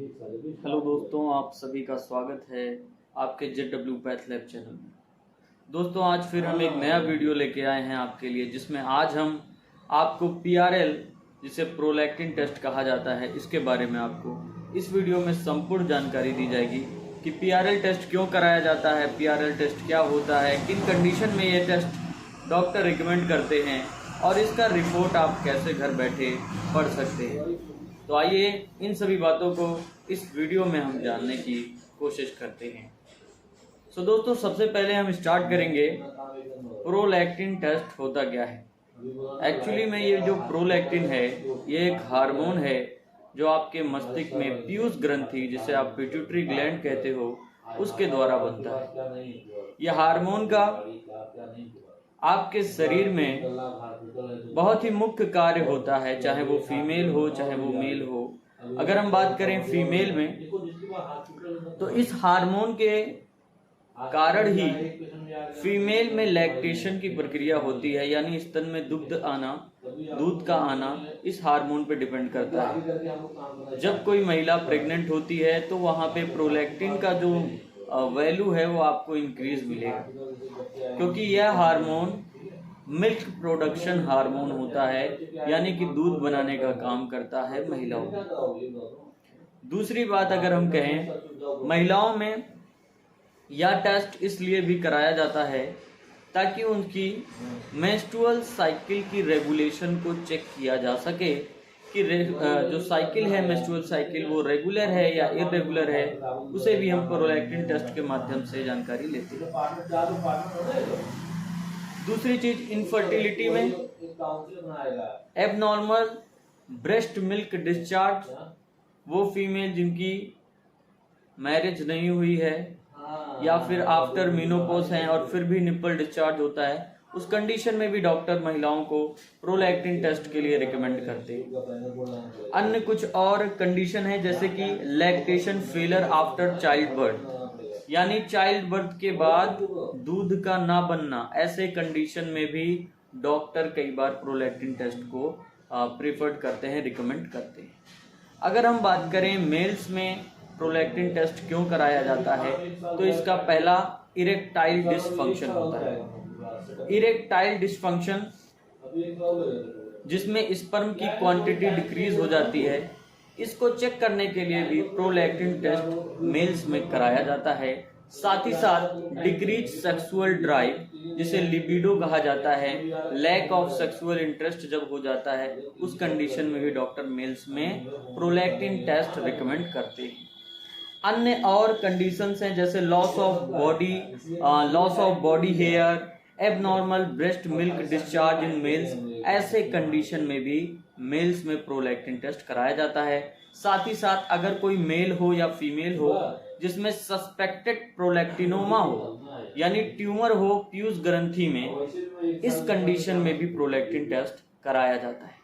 Hello दोस्तों, आप सभी का स्वागत है आपके JW पैथ लैब चैनल में। दोस्तों, आज फिर हम एक नया वीडियो लेके आए हैं आपके लिए, जिसमें आज हम आपको PRL, जिसे प्रोलैक्टिन टेस्ट कहा जाता है, इसके बारे में आपको इस वीडियो में संपूर्ण जानकारी दी जाएगी कि PRL टेस्ट क्यों कराया जाता है, PRL टेस्ट क्या होता है, किन कंडीशन में ये टेस्ट डॉक्टर रिकमेंड करते हैं और इसका रिपोर्ट आप कैसे घर बैठे पढ़ सकते हैं। तो आइए इन सभी बातों को इस वीडियो में हम जानने की कोशिश करते हैं। सो दोस्तों, सबसे पहले हम स्टार्ट करेंगे प्रोलैक्टिन टेस्ट होता क्या है। एक्चुअली में ये जो प्रोलैक्टिन है, ये एक हार्मोन है जो आपके मस्तिष्क में पीयूष ग्रंथि, जिसे आप पिट्यूटरी ग्लैंड कहते हो, उसके द्वारा बनता है। यह हार्मोन का आपके शरीर में बहुत ही मुख्य कार्य होता है, चाहे वो फीमेल हो चाहे वो मेल हो। अगर हम बात करें फीमेल में, तो इस हार्मोन के कारण ही फीमेल में लैक्टेशन की प्रक्रिया होती है, यानी स्तन में दूध का आना इस हार्मोन पे डिपेंड करता है। जब कोई महिला प्रेग्नेंट होती है तो वहां पे प्रोलैक्टिन का जो वैल्यू है वो आपको इंक्रीज मिलेगा, क्योंकि यह हार्मोन मिल्क प्रोडक्शन हार्मोन होता है, यानी कि दूध बनाने का काम करता है महिलाओं में। दूसरी बात अगर हम कहें, महिलाओं में यह टेस्ट इसलिए भी कराया जाता है ताकि उनकी मेंस्ट्रुअल साइकिल की रेगुलेशन को चेक किया जा सके कि जो साइकिल है, मेंस्ट्रुअल साइकिल, वो रेगुलर है या इरेगुलर है। उसे भी हम प्रोलैक्टिन टेस्ट के माध्यम से जानकारी लेते हैं। दूसरी चीज, इनफर्टिलिटी में एबनॉर्मल ब्रेस्ट मिल्क डिस्चार्ज, वो फीमेल जिनकी मैरिज नहीं हुई है या फिर आफ्टर मीनोपॉज हैं और फिर भी निप्पल डिस्चार्ज होता है, उस कंडीशन में भी डॉक्टर महिलाओं को प्रोलैक्टिन टेस्ट के लिए रिकमेंड करते हैं। अन्य कुछ और कंडीशन है, जैसे कि lactation failure after child birth, यानी चाइल्ड बर्थ के बाद दूध का ना बनना, ऐसे कंडीशन में भी डॉक्टर कई बार प्रोलैक्टिन टेस्ट को प्रीफर्ड करते हैं, रिकमेंड करते हैं। अगर हम बात करें मेल्स में प्रोलैक्टिन टेस्ट क्यों कराया जाता है, तो इसका पहला इरेक्टाइल डिसफंक्शन होता है। इरेक्टाइल डिसफंक्शन, जिसमें स्पर्म की क्वांटिटी डिक्रीज हो जाती है, इसको चेक करने के लिए भी प्रोलैक्टिन टेस्ट मेल्स में कराया जाता है। साथ ही साथ डिक्रीज सेक्सुअल ड्राइव, जिसे लिबिडो कहा जाता है, लैक ऑफ सेक्सुअल इंटरेस्ट जब हो जाता है, उस कंडीशन में भी डॉक्टर मेल्स में प्रोलैक्टिन टेस्ट रिकमेंड करते हैं। अन्य और कंडीशंस हैं, जैसे loss of body hair, abnormal breast milk discharge in males, ऐसे कंडीशन में भी मेल्स में प्रोलैक्टिन टेस्ट कराया जाता है। साथ ही साथ अगर कोई मेल हो या फीमेल हो जिसमें सस्पेक्टेड प्रोलैक्टिनोमा हो, यानी ट्यूमर हो पीयूष ग्रंथि में, इस कंडीशन में भी प्रोलैक्टिन टेस्ट कराया जाता है।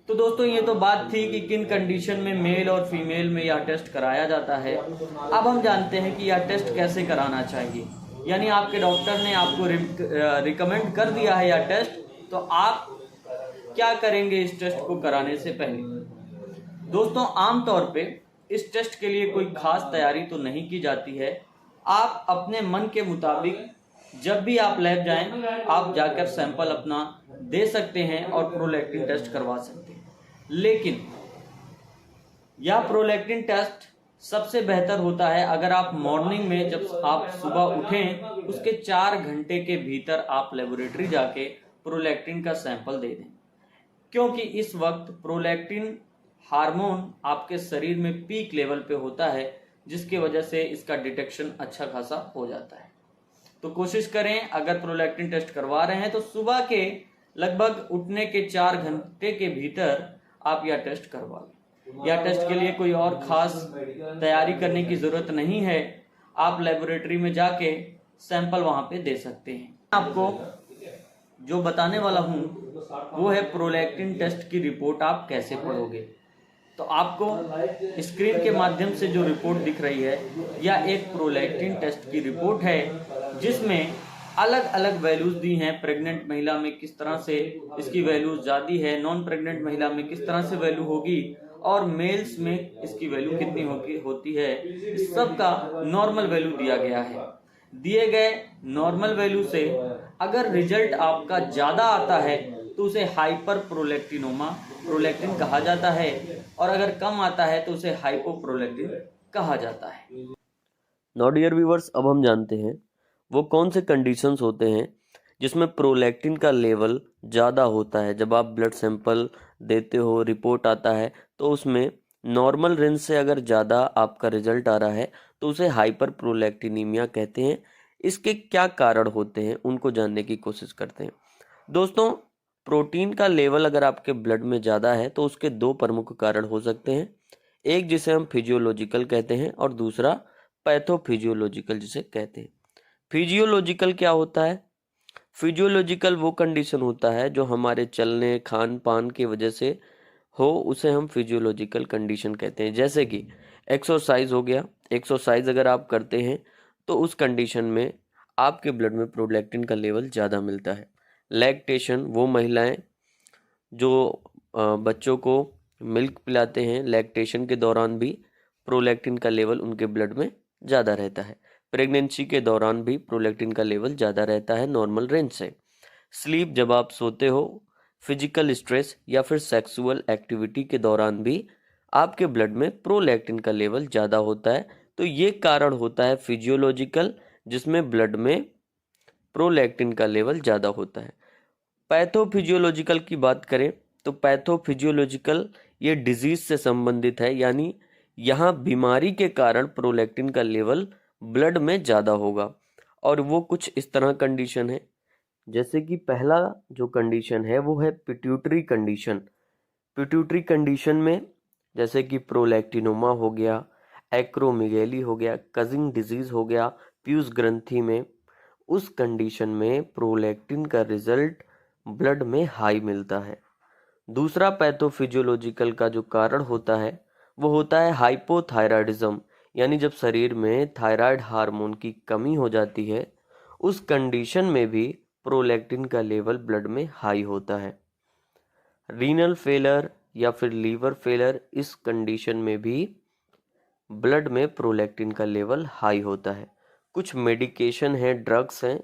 तो दोस्तों, ये तो बात थी कि किन कंडीशन में मेल और फीमेल में यह टेस्ट कराया जाता है। अब हम जानते हैं कि यह टेस्ट कैसे कराना चाहिए, यानी आपके डॉक्टर ने आपको रिकमेंड कर दिया है यह टेस्ट, तो आप क्या करेंगे इस टेस्ट को कराने से पहले। दोस्तों, आमतौर पे इस टेस्ट के लिए कोई खास तैयारी तो नहीं की जाती है। आप अपने मन के मुताबिक जब भी आप लैब जाएं, आप जाकर सैंपल अपना दे सकते हैं और प्रोलैक्टिन टेस्ट करवा सकते हैं। लेकिन यह प्रोलैक्टिन टेस्ट सबसे बेहतर होता है अगर आप मॉर्निंग में, जब आप सुबह उठें, उसके 4 घंटे के भीतर आप लेबोरेटरी जाके प्रोलैक्टिन का सैंपल दे दें, क्योंकि इस वक्त प्रोलैक्टिन हार्मोन आपके शरीर में पीक लेवल पे होता है, जिसकी वजह से इसका डिटेक्शन अच्छा खासा हो जाता है। तो कोशिश करें, अगर प्रोलैक्टिन टेस्ट करवा रहे हैं तो सुबह के लगभग उठने के 4 घंटे के भीतर आप यह टेस्ट करवा लें। यह टेस्ट के लिए कोई और खास तैयारी करने की जरूरत नहीं है, आप लेबोरेटरी में जाके सैंपल वहां पे दे सकते हैं। आपको जो बताने वाला हूं वो है प्रोलैक्टिन टेस्ट की रिपोर्ट आप कैसे पढ़ोगे। तो आपको स्क्रीन के माध्यम से जो रिपोर्ट दिख रही है, यह एक प्रोलैक्टिन टेस्ट की रिपोर्ट है, जिसमें अलग अलग वैल्यूज दी हैं। प्रेग्नेंट महिला में किस तरह से इसकी वैल्यूज ज्यादा है, नॉन प्रेग्नेंट महिला में किस तरह से वैल्यू होगी, और मेल्स में इसकी वैल्यू कितनी होती है, इस सब का नॉर्मल वैल्यू दिया गया है। दिए गए नॉर्मल वैल्यू से अगर रिजल्ट आपका ज्यादा आता है तो उसे हाइपर प्रोलैक्टिन कहा जाता है, और अगर कम आता है तो उसे हाइपोप्रोलैक्टिन कहा जाता है। नाउ डियर व्यूअर्स, अब हम जानते हैं वो कौन से कंडीशंस होते हैं जिसमें प्रोलैक्टिन का लेवल ज़्यादा होता है। जब आप ब्लड सैंपल देते हो, रिपोर्ट आता है, तो उसमें नॉर्मल रेंज से अगर ज़्यादा आपका रिजल्ट आ रहा है तो उसे हाइपर प्रोलैक्टिनीमिया कहते हैं। इसके क्या कारण होते हैं उनको जानने की कोशिश करते हैं। दोस्तों, प्रोटीन का लेवल अगर आपके ब्लड में ज़्यादा है तो उसके दो प्रमुख कारण हो सकते हैं। एक जिसे हम फिजियोलॉजिकल कहते हैं और दूसरा पैथोफिजियोलॉजिकल जिसे कहते हैं। फिजियोलॉजिकल क्या होता है? फिजियोलॉजिकल वो कंडीशन होता है जो हमारे चलने खान पान की वजह से हो, उसे हम फिजियोलॉजिकल कंडीशन कहते हैं। जैसे कि एक्सरसाइज हो गया, एक्सरसाइज अगर आप करते हैं तो उस कंडीशन में आपके ब्लड में प्रोलैक्टिन का लेवल ज़्यादा मिलता है। लैक्टेशन, वो महिलाएं जो बच्चों को मिल्क पिलाते हैं, लैक्टेशन के दौरान भी प्रोलैक्टिन का लेवल उनके ब्लड में ज़्यादा रहता है। प्रेगनेंसी के दौरान भी प्रोलैक्टिन का लेवल ज़्यादा रहता है नॉर्मल रेंज से। स्लीप, जब आप सोते हो, फिजिकल स्ट्रेस या फिर सेक्सुअल एक्टिविटी के दौरान भी आपके ब्लड में प्रोलैक्टिन का लेवल ज़्यादा होता है। तो ये कारण होता है फिजियोलॉजिकल, जिसमें ब्लड में प्रोलैक्टिन का लेवल ज़्यादा होता है। पैथोफिजियोलॉजिकल की बात करें तो पैथोफिजियोलॉजिकल ये डिजीज से संबंधित है, यानी यहाँ बीमारी के कारण प्रोलैक्टिन का लेवल ब्लड में ज़्यादा होगा। और वो कुछ इस तरह कंडीशन है, जैसे कि पहला जो कंडीशन है वो है पिट्यूटरी कंडीशन। पिट्यूटरी कंडीशन में जैसे कि प्रोलैक्टिनोमा हो गया, एक्रोमेगैली हो गया, कजिंग डिजीज हो गया पीयूष ग्रंथि में, उस कंडीशन में प्रोलैक्टिन का रिजल्ट ब्लड में हाई मिलता है। दूसरा पैथोफिजियोलॉजिकल का जो कारण होता है वो होता है हाइपोथायराइडिज्म, यानी जब शरीर में थायराइड हार्मोन की कमी हो जाती है, उस कंडीशन में भी प्रोलैक्टिन का लेवल ब्लड में हाई होता है। रीनल फेलर या फिर लीवर फेलर, इस कंडीशन में भी ब्लड में प्रोलैक्टिन का लेवल हाई होता है। कुछ मेडिकेशन है, ड्रग्स हैं,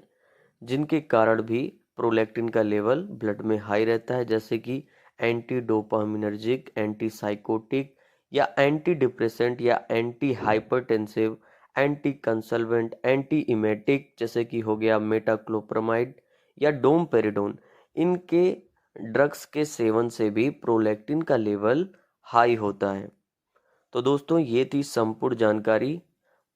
जिनके कारण भी प्रोलैक्टिन का लेवल ब्लड में हाई रहता है, जैसे कि एंटी डोपामिनर्जिक, एंटी साइकोटिक या एंटी डिप्रेसेंट या antihypertensive, anticonvulsant, antiemetic, जैसे कि हो गया मेटाक्लोप्रामाइड या डोमपेरिडोन। इनके ड्रग्स के सेवन से भी प्रोलैक्टिन का लेवल हाई होता है। तो दोस्तों, ये थी संपूर्ण जानकारी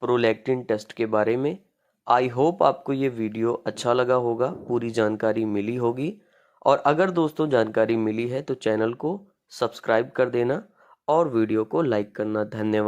प्रोलैक्टिन टेस्ट के बारे में। आई होप आपको ये वीडियो अच्छा लगा होगा, पूरी जानकारी मिली होगी। और अगर दोस्तों जानकारी मिली है तो चैनल को सब्सक्राइब कर देना और वीडियो को लाइक करना। धन्यवाद।